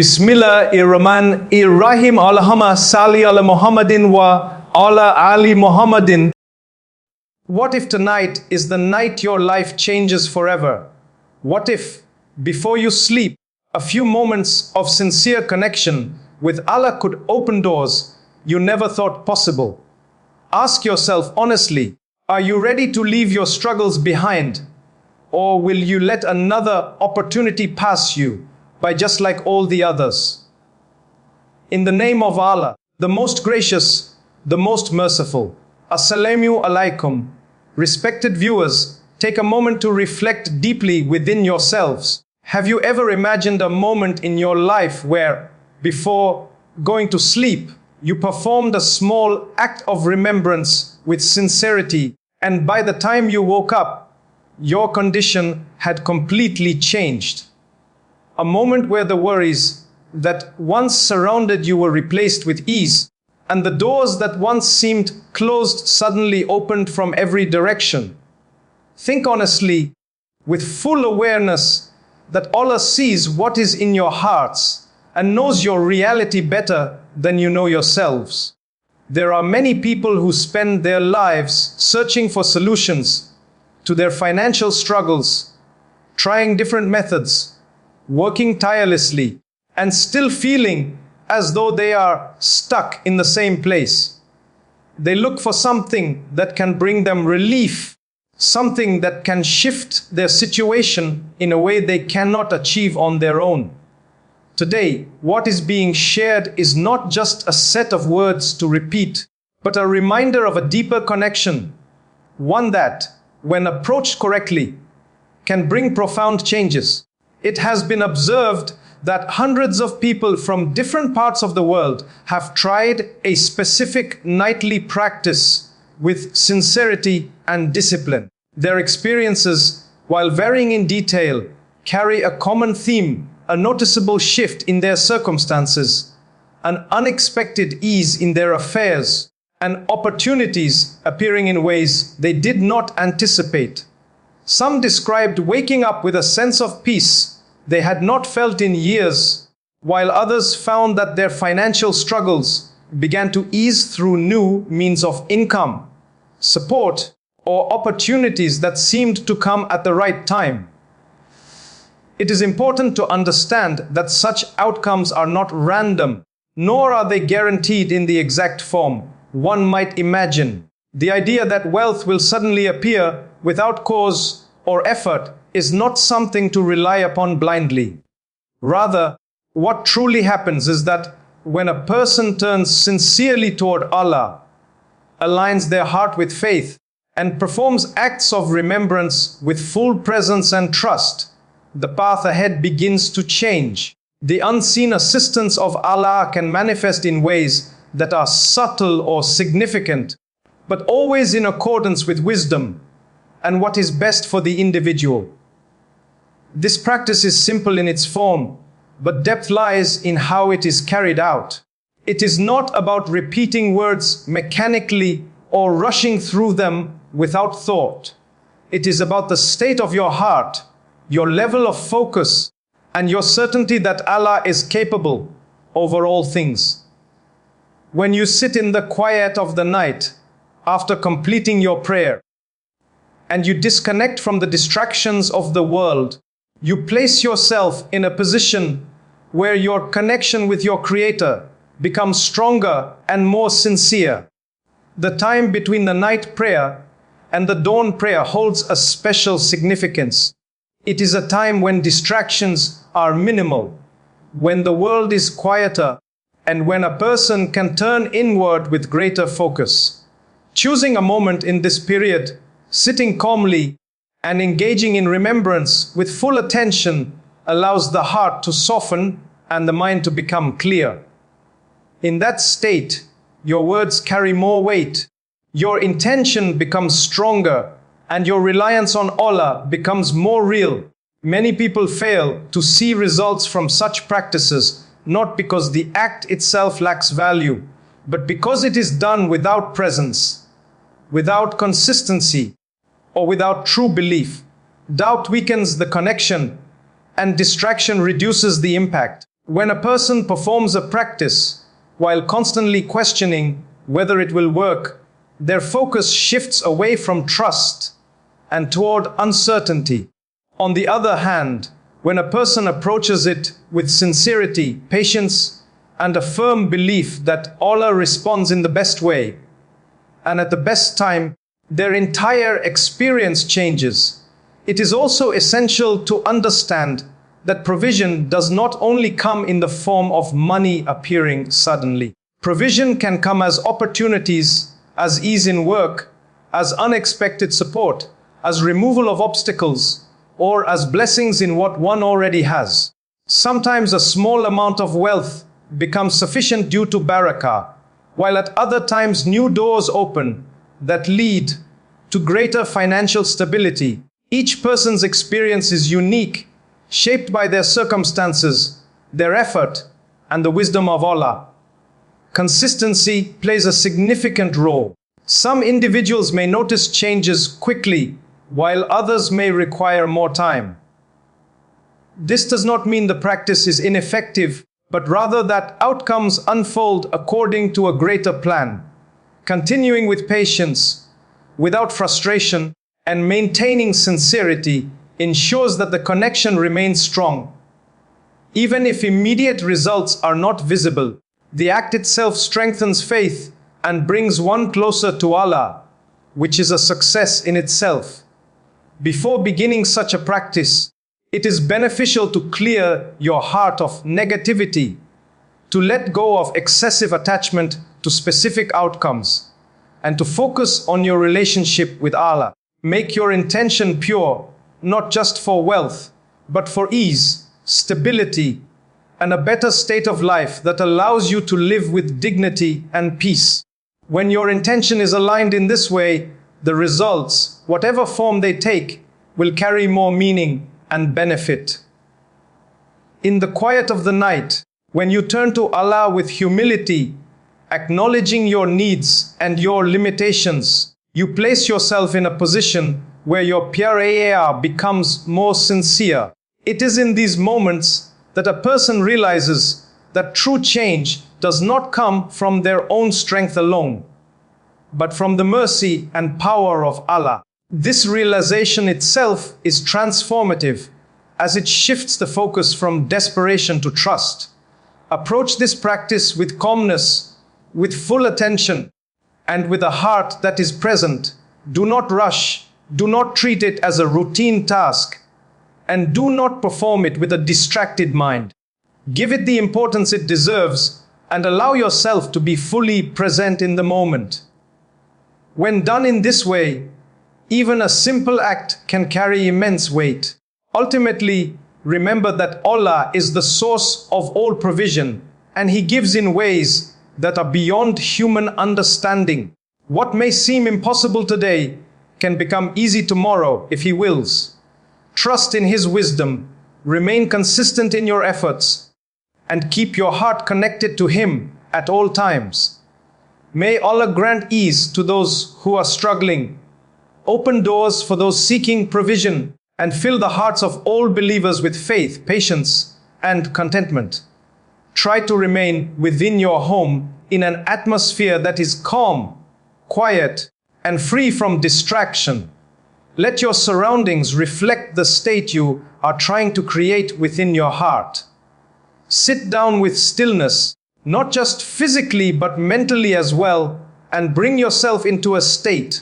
Bismillahirrahmanirrahim. Allahumma salli ala Muhammadin wa ala ali Muhammadin. What if tonight is the night your life changes forever? What if, before you sleep, a few moments of sincere connection with Allah could open doors you never thought possible? Ask yourself honestly, are you ready to leave your struggles behind? Or will you let another opportunity pass you by just like all the others? In the name of Allah, the most gracious, the most merciful. Assalamu alaikum. Respected viewers, take a moment to reflect deeply within yourselves. Have you ever imagined a moment in your life where, before going to sleep, you performed a small act of remembrance with sincerity, and by the time you woke up, your condition had completely changed? A moment where the worries that once surrounded you were replaced with ease, and the doors that once seemed closed suddenly opened from every direction. Think honestly, with full awareness that Allah sees what is in your hearts and knows your reality better than you know yourselves. There are many people who spend their lives searching for solutions to their financial struggles, trying different methods, working tirelessly, and still feeling as though they are stuck in the same place. They look for something that can bring them relief, something that can shift their situation in a way they cannot achieve on their own. Today, what is being shared is not just a set of words to repeat, but a reminder of a deeper connection, one that, when approached correctly, can bring profound changes. It has been observed that hundreds of people from different parts of the world have tried a specific nightly practice with sincerity and discipline. Their experiences, while varying in detail, carry a common theme, a noticeable shift in their circumstances, an unexpected ease in their affairs, and opportunities appearing in ways they did not anticipate. Some described waking up with a sense of peace they had not felt in years, while others found that their financial struggles began to ease through new means of income, support, or opportunities that seemed to come at the right time. It is important to understand that such outcomes are not random, nor are they guaranteed in the exact form one might imagine. The idea that wealth will suddenly appear without cause or effort is not something to rely upon blindly. Rather, what truly happens is that when a person turns sincerely toward Allah, aligns their heart with faith, and performs acts of remembrance with full presence and trust, the path ahead begins to change. The unseen assistance of Allah can manifest in ways that are subtle or significant, but always in accordance with wisdom and what is best for the individual. This practice is simple in its form, but depth lies in how it is carried out. It is not about repeating words mechanically or rushing through them without thought. It is about the state of your heart, your level of focus, and your certainty that Allah is capable over all things. When you sit in the quiet of the night after completing your prayer, and you disconnect from the distractions of the world, you place yourself in a position where your connection with your Creator becomes stronger and more sincere. The time between the night prayer and the dawn prayer holds a special significance. It is a time when distractions are minimal, when the world is quieter, and when a person can turn inward with greater focus. Choosing a moment in this period, sitting calmly, and engaging in remembrance with full attention allows the heart to soften and the mind to become clear. In that state, your words carry more weight, your intention becomes stronger, and your reliance on Allah becomes more real. Many people fail to see results from such practices, not because the act itself lacks value, but because it is done without presence, without consistency, or without true belief. Doubt weakens the connection, and distraction reduces the impact. When a person performs a practice while constantly questioning whether it will work, their focus shifts away from trust and toward uncertainty. On the other hand, when a person approaches it with sincerity, patience, and a firm belief that Allah responds in the best way and at the best time, their entire experience changes. It is also essential to understand that provision does not only come in the form of money appearing suddenly. Provision can come as opportunities, as ease in work, as unexpected support, as removal of obstacles, or as blessings in what one already has. Sometimes a small amount of wealth becomes sufficient due to barakah, while at other times new doors open that lead to greater financial stability. Each person's experience is unique, shaped by their circumstances, their effort, and the wisdom of Allah. Consistency plays a significant role. Some individuals may notice changes quickly, while others may require more time. This does not mean the practice is ineffective, but rather that outcomes unfold according to a greater plan. Continuing with patience, without frustration, and maintaining sincerity ensures that the connection remains strong. Even if immediate results are not visible, the act itself strengthens faith and brings one closer to Allah, which is a success in itself. Before beginning such a practice, it is beneficial to clear your heart of negativity, to let go of excessive attachment to specific outcomes, and to focus on your relationship with Allah. Make your intention pure, not just for wealth, but for ease, stability, and a better state of life that allows you to live with dignity and peace. When your intention is aligned in this way, the results, whatever form they take, will carry more meaning and benefit. In the quiet of the night, when you turn to Allah with humility, acknowledging your needs and your limitations, you place yourself in a position where your prayer becomes more sincere. It is in these moments that a person realizes that true change does not come from their own strength alone, but from the mercy and power of Allah. This realization itself is transformative, as it shifts the focus from desperation to trust. Approach this practice with calmness, with full attention, and with a heart that is present. Do not rush, do not treat it as a routine task, and do not perform it with a distracted mind. Give it the importance it deserves, and allow yourself to be fully present in the moment. When done in this way, even a simple act can carry immense weight. Ultimately, remember that Allah is the source of all provision, and He gives in ways that are beyond human understanding. What may seem impossible today can become easy tomorrow if He wills. Trust in His wisdom, remain consistent in your efforts, and keep your heart connected to Him at all times. May Allah grant ease to those who are struggling, open doors for those seeking provision, and fill the hearts of all believers with faith, patience, and contentment. Try to remain within your home in an atmosphere that is calm, quiet, and free from distraction. Let your surroundings reflect the state you are trying to create within your heart. Sit down with stillness, not just physically but mentally as well, and bring yourself into a state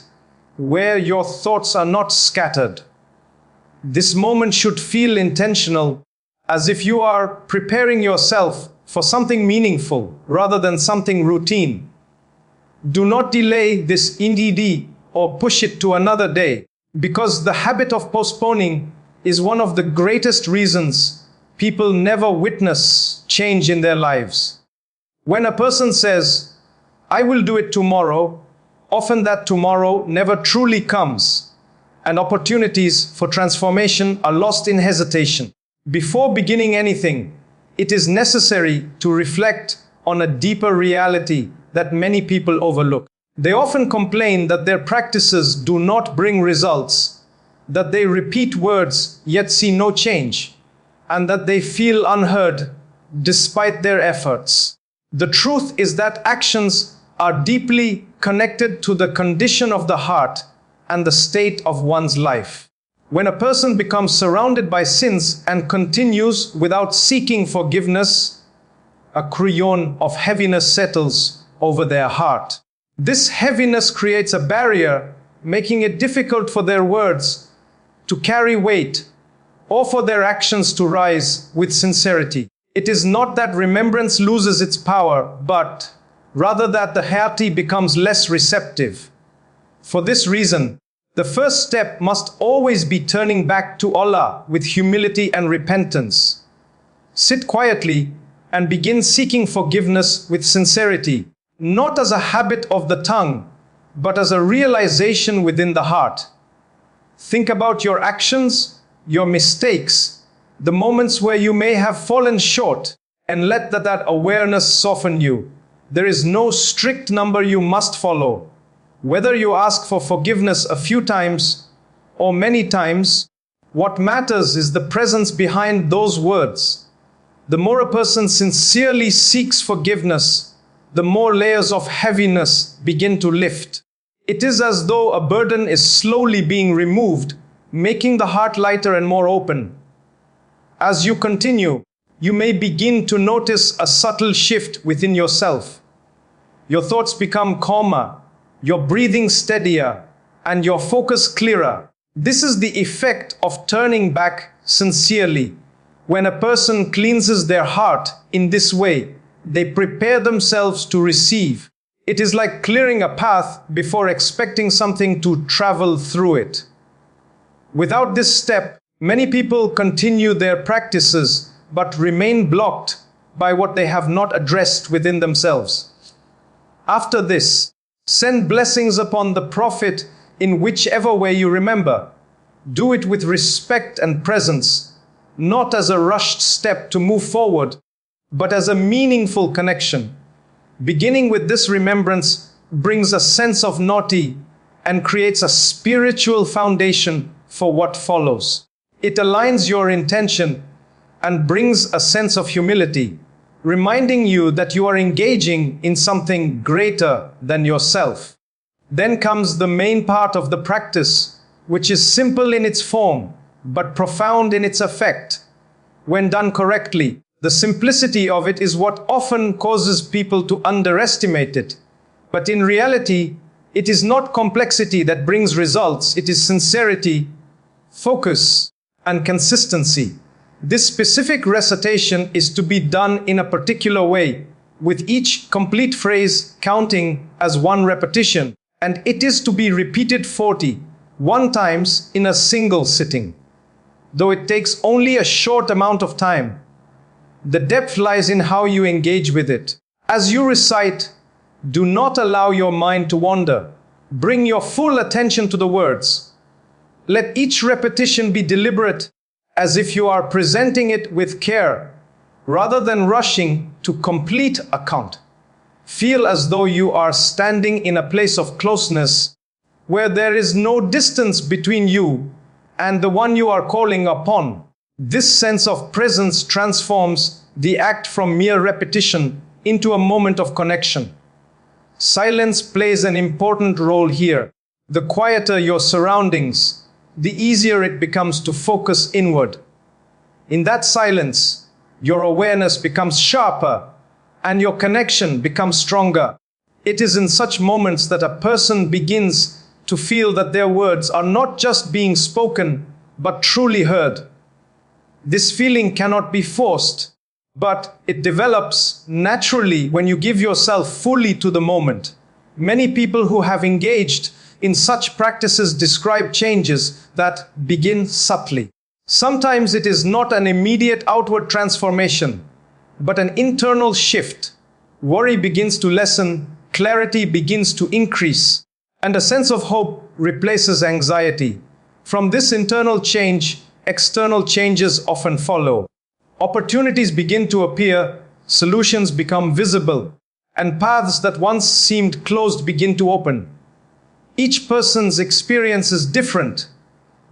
where your thoughts are not scattered. This moment should feel intentional, as if you are preparing yourself for something meaningful rather than something routine. Do not delay this indeed or push it to another day, because the habit of postponing is one of the greatest reasons people never witness change in their lives. When a person says, "I will do it tomorrow," often that tomorrow never truly comes, and opportunities for transformation are lost in hesitation. Before beginning anything, it is necessary to reflect on a deeper reality that many people overlook. They often complain that their practices do not bring results, that they repeat words yet see no change, and that they feel unheard despite their efforts. The truth is that actions are deeply connected to the condition of the heart and the state of one's life. When a person becomes surrounded by sins and continues without seeking forgiveness, a crayon of heaviness settles over their heart. This heaviness creates a barrier, making it difficult for their words to carry weight or for their actions to rise with sincerity. It is not that remembrance loses its power, but rather that the heart becomes less receptive. For this reason, the first step must always be turning back to Allah with humility and repentance. Sit quietly and begin seeking forgiveness with sincerity, not as a habit of the tongue, but as a realization within the heart. Think about your actions, your mistakes, the moments where you may have fallen short, and let that awareness soften you. There is no strict number you must follow. Whether you ask for forgiveness a few times or many times, what matters is the presence behind those words. The more a person sincerely seeks forgiveness, the more layers of heaviness begin to lift. It is as though a burden is slowly being removed, making the heart lighter and more open. As you continue, you may begin to notice a subtle shift within yourself. Your thoughts become calmer, your breathing steadier, and your focus clearer. This is the effect of turning back sincerely. When a person cleanses their heart in this way, they prepare themselves to receive. It is like clearing a path before expecting something to travel through it. Without this step, many people continue their practices but remain blocked by what they have not addressed within themselves. After this, send blessings upon the Prophet in whichever way you remember. Do it with respect and presence, not as a rushed step to move forward, but as a meaningful connection. Beginning with this remembrance brings a sense of naughty and creates a spiritual foundation for what follows. It aligns your intention and brings a sense of humility, reminding you that you are engaging in something greater than yourself. Then comes the main part of the practice, which is simple in its form, but profound in its effect. When done correctly, the simplicity of it is what often causes people to underestimate it. But in reality, it is not complexity that brings results, it is sincerity, focus, and consistency. This specific recitation is to be done in a particular way, with each complete phrase counting as one repetition, and it is to be repeated 41 times in a single sitting. Though it takes only a short amount of time, the depth lies in how you engage with it. As you recite, do not allow your mind to wander. Bring your full attention to the words. Let each repetition be deliberate, as if you are presenting it with care, rather than rushing to complete a count. Feel as though you are standing in a place of closeness, where there is no distance between you and the one you are calling upon. This sense of presence transforms the act from mere repetition into a moment of connection. Silence plays an important role here. The quieter your surroundings, the easier it becomes to focus inward. In that silence, your awareness becomes sharper and your connection becomes stronger. It is in such moments that a person begins to feel that their words are not just being spoken, but truly heard. This feeling cannot be forced, but it develops naturally when you give yourself fully to the moment. Many people who have engaged in such practices describe changes that begin subtly. Sometimes it is not an immediate outward transformation, but an internal shift. Worry begins to lessen, clarity begins to increase, and a sense of hope replaces anxiety. From this internal change, external changes often follow. Opportunities begin to appear, solutions become visible, and paths that once seemed closed begin to open. Each person's experience is different,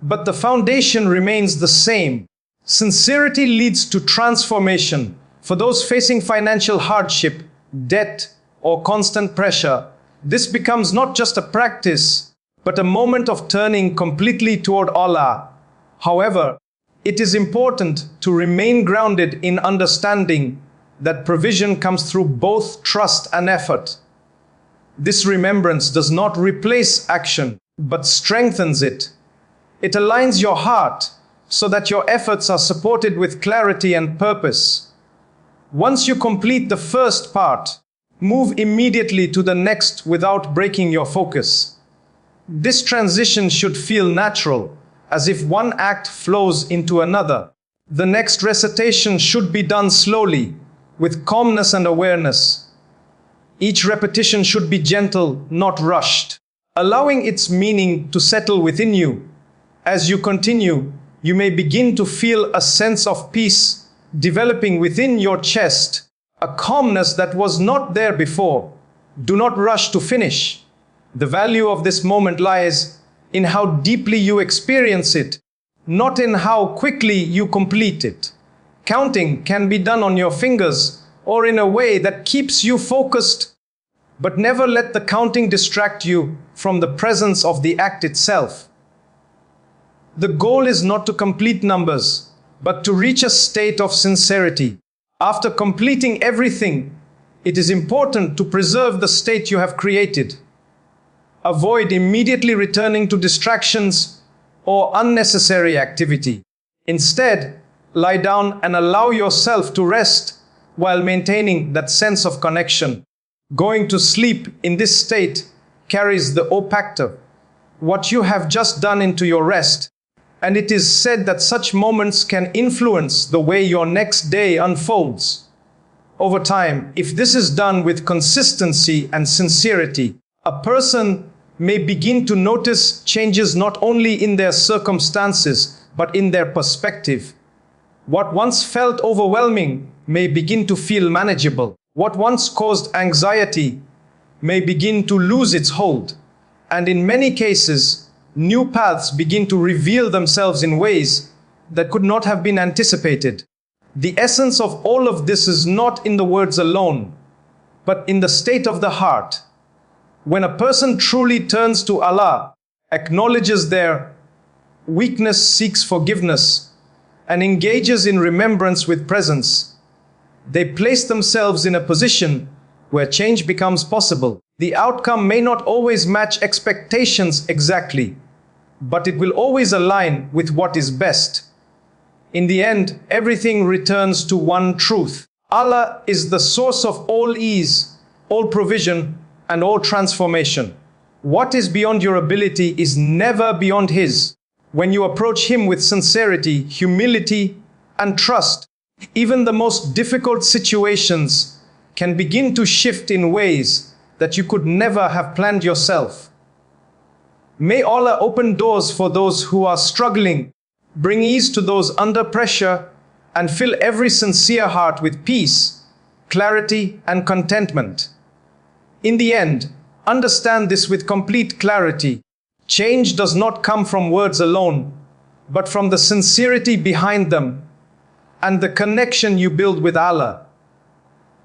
but the foundation remains the same. Sincerity leads to transformation, For those facing financial hardship, debt, or constant pressure, this becomes not just a practice, but a moment of turning completely toward Allah. However, it is important to remain grounded in understanding that provision comes through both trust and effort. This remembrance does not replace action, but strengthens it. It aligns your heart so that your efforts are supported with clarity and purpose. Once you complete the first part, move immediately to the next without breaking your focus. This transition should feel natural, as if one act flows into another. The next recitation should be done slowly, with calmness and awareness. Each repetition should be gentle, not rushed, allowing its meaning to settle within you. As you continue, you may begin to feel a sense of peace developing within your chest, a calmness that was not there before. Do not rush to finish. The value of this moment lies in how deeply you experience it, not in how quickly you complete it. Counting can be done on your fingers or in a way that keeps you focused, but never let the counting distract you from the presence of the act itself. The goal is not to complete numbers, but to reach a state of sincerity. After completing everything, it is important to preserve the state you have created. Avoid immediately returning to distractions or unnecessary activity. Instead, lie down and allow yourself to rest while maintaining that sense of connection. Going to sleep in this state carries the opactor, what you have just done, into your rest, and it is said that such moments can influence the way your next day unfolds. Over time, if this is done with consistency and sincerity, a person may begin to notice changes not only in their circumstances, but in their perspective. What once felt overwhelming may begin to feel manageable. What once caused anxiety may begin to lose its hold. And in many cases, new paths begin to reveal themselves in ways that could not have been anticipated. The essence of all of this is not in the words alone, but in the state of the heart. When a person truly turns to Allah, acknowledges their weakness, seeks forgiveness, and engages in remembrance with presence, they place themselves in a position where change becomes possible. The outcome may not always match expectations exactly, but it will always align with what is best. In the end, everything returns to one truth. Allah is the source of all ease, all provision, and all transformation. What is beyond your ability is never beyond His. When you approach Him with sincerity, humility, and trust, even the most difficult situations can begin to shift in ways that you could never have planned yourself. May Allah open doors for those who are struggling, bring ease to those under pressure, and fill every sincere heart with peace, clarity, and contentment. In the end, understand this with complete clarity. Change does not come from words alone, but from the sincerity behind them and the connection you build with Allah.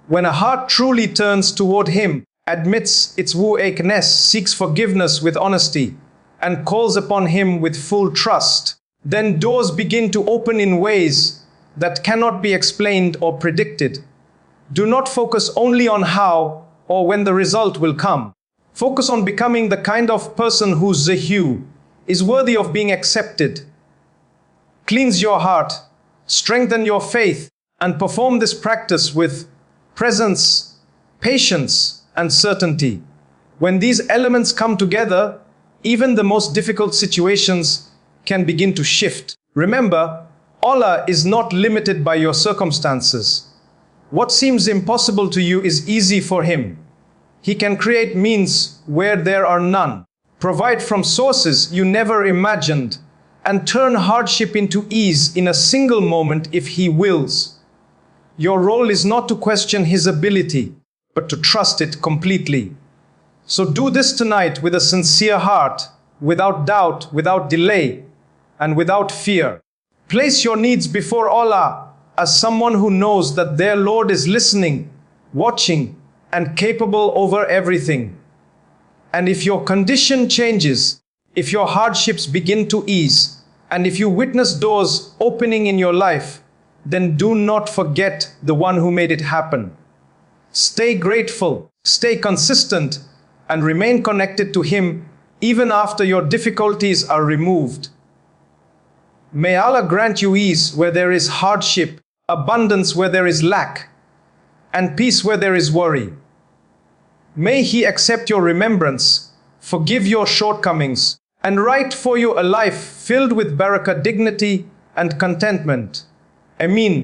When a heart truly turns toward Him, admits its weakness, seeks forgiveness with honesty, and calls upon Him with full trust, then doors begin to open in ways that cannot be explained or predicted. Do not focus only on how or when the result will come. Focus on becoming the kind of person whose zahu is worthy of being accepted. Cleanse your heart, strengthen your faith, and perform this practice with presence, patience, and certainty. When these elements come together, even the most difficult situations can begin to shift. Remember, Allah is not limited by your circumstances. What seems impossible to you is easy for Him. He can create means where there are none, provide from sources you never imagined, and turn hardship into ease in a single moment if He wills. Your role is not to question His ability, but to trust it completely. So do this tonight with a sincere heart, without doubt, without delay, and without fear. Place your needs before Allah as someone who knows that their Lord is listening, watching, and capable over everything. And if your condition changes, if your hardships begin to ease, and if you witness doors opening in your life, then do not forget the one who made it happen. Stay grateful, stay consistent, and remain connected to Him even after your difficulties are removed. May Allah grant you ease where there is hardship, abundance where there is lack, and peace where there is worry. May He accept your remembrance, forgive your shortcomings, and write for you a life filled with barakah, dignity, and contentment. Ameen.